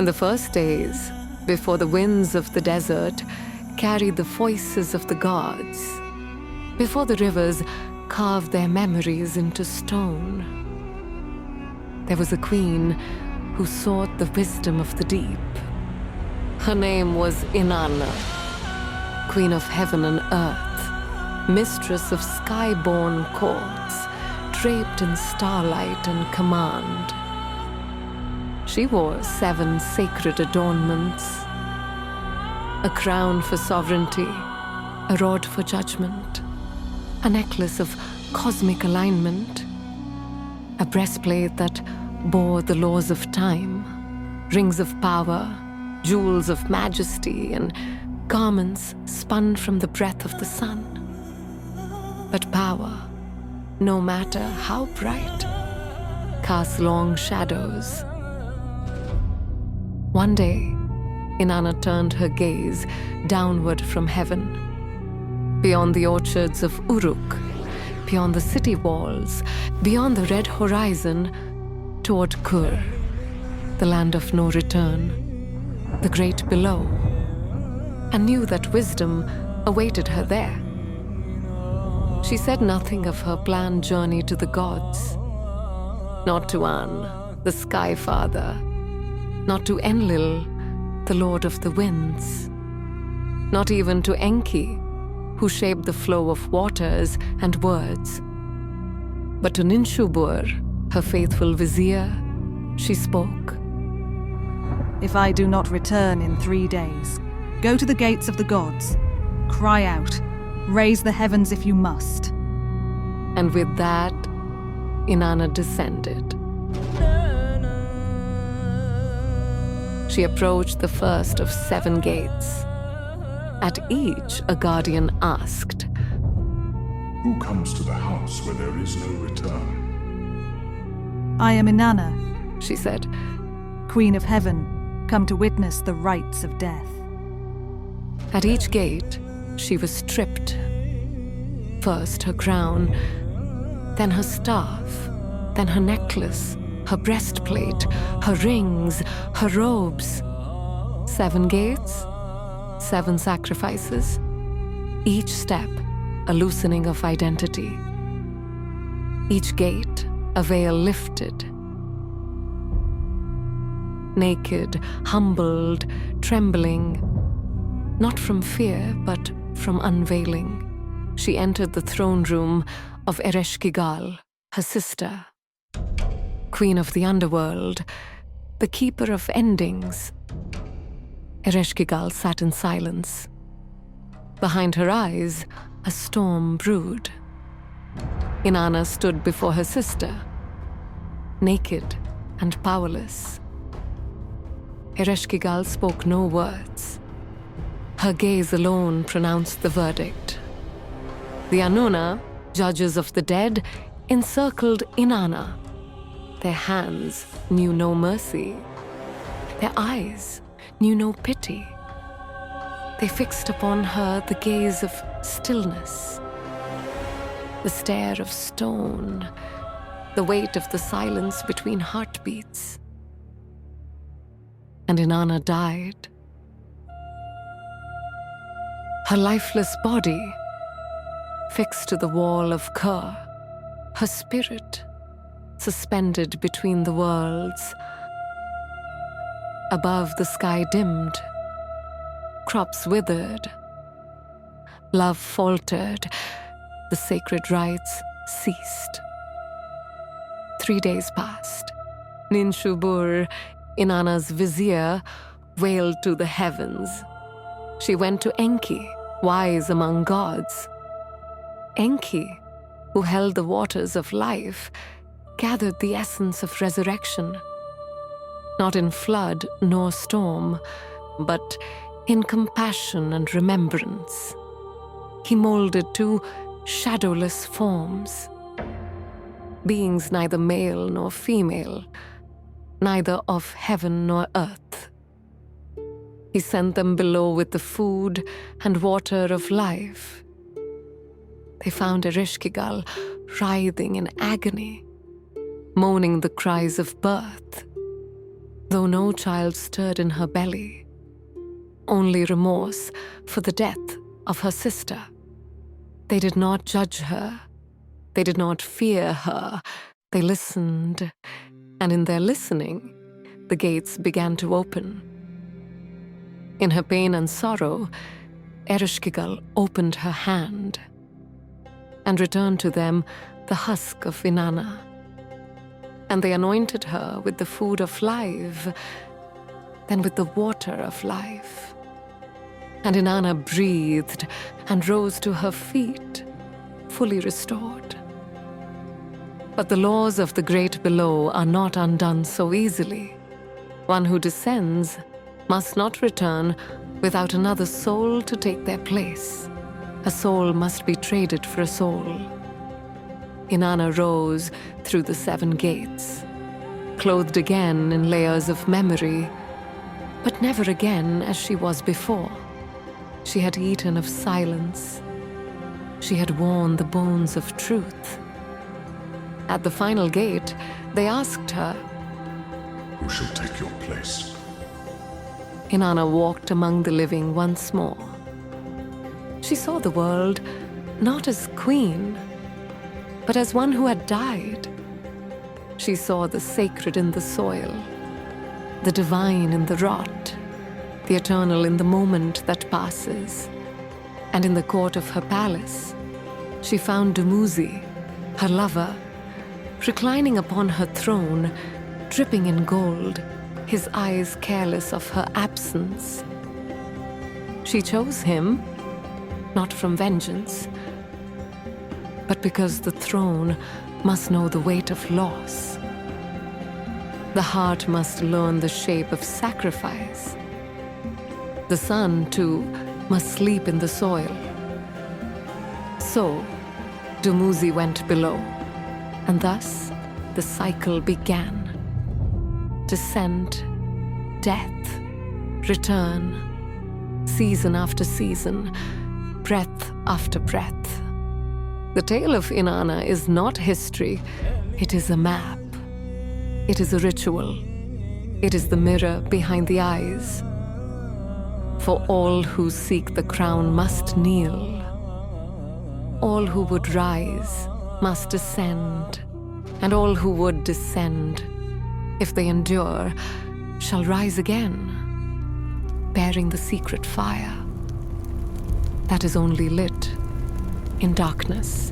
In the first days, before the winds of the desert carried the voices of the gods, before the rivers carved their memories into stone, there was a queen who sought the wisdom of the deep. Her name was Inanna, queen of heaven and earth, mistress of sky-born courts, draped in starlight and command. She wore 7 sacred adornments: a crown for sovereignty, a rod for judgment, a necklace of cosmic alignment, a breastplate that bore the laws of time, rings of power, jewels of majesty, and garments spun from the breath of the sun. But power, no matter how bright, casts long shadows. One day, Inanna turned her gaze downward from heaven, beyond the orchards of Uruk, beyond the city walls, beyond the red horizon, toward Kur, the land of no return, the great below, and knew that wisdom awaited her there. She said nothing of her planned journey to the gods, not to An, the Sky Father, not to Enlil, the Lord of the Winds, not even to Enki, who shaped the flow of waters and words. But to Ninshubur, her faithful vizier, she spoke. If I do not return in 3 days, go to the gates of the gods, cry out, raise the heavens if you must. And with that, Inanna descended. She approached the first of 7 gates. At each, a guardian asked, "Who comes to the house where there is no return?" I am Inanna, she said, Queen of Heaven, come to witness the rites of death. At each gate, she was stripped. First her crown, then her staff, then her necklace, her breastplate, her rings, her robes. 7 gates, 7 sacrifices, each step a loosening of identity. Each gate a veil lifted. Naked, humbled, trembling, not from fear, but from unveiling, she entered the throne room of Ereshkigal, her sister, queen of the Underworld, the keeper of endings. Ereshkigal sat in silence. Behind her eyes, a storm brewed. Inanna stood before her sister, naked and powerless. Ereshkigal spoke no words. Her gaze alone pronounced the verdict. The Anuna, judges of the dead, encircled Inanna. Their hands knew no mercy. Their eyes knew no pity. They fixed upon her the gaze of stillness, the stare of stone, the weight of the silence between heartbeats. And Inanna died. Her lifeless body fixed to the wall of Kur, her spirit suspended between the worlds. Above, the sky dimmed, crops withered, love faltered, the sacred rites ceased. 3 days passed. Ninshubur, Inanna's vizier, wailed to the heavens. She went to Enki, wise among gods. Enki, who held the waters of life, gathered the essence of resurrection, not in flood nor storm, but in compassion and remembrance. He molded 2 shadowless forms, beings neither male nor female, neither of heaven nor earth. He sent them below with the food and water of life. They found Ereshkigal writhing in agony, moaning the cries of birth. though no child stirred in her belly, only remorse for the death of her sister. They did not judge her. They did not fear her. They listened, and in their listening, the gates began to open. In her pain and sorrow, Ereshkigal opened her hand and returned to them the husk of Inanna. And they anointed her with the food of life, then with the water of life. And Inanna breathed and rose to her feet, fully restored. But the laws of the great below are not undone so easily. One who descends must not return without another soul to take their place. A soul must be traded for a soul. Inanna rose through the 7 gates, clothed again in layers of memory, but never again as she was before. She had eaten of silence. She had worn the bones of truth. At the final gate, they asked her, Who shall take your place? Inanna walked among the living once more. She saw the world not as queen, but as one who had died. She saw the sacred in the soil, the divine in the rot, the eternal in the moment that passes. And in the court of her palace, she found Dumuzi, her lover, reclining upon her throne, dripping in gold, his eyes careless of her absence. She chose him, not from vengeance, but because the throne must know the weight of loss. The heart must learn the shape of sacrifice. The sun, too, must sleep in the soil. So, Dumuzi went below, and thus the cycle began. Descent, death, return, season after season, breath after breath. The tale of Inanna is not history, it is a map. It is a ritual. It is the mirror behind the eyes. For all who seek the crown must kneel. All who would rise must descend, and all who would descend, if they endure, shall rise again, bearing the secret fire that is only lit in darkness.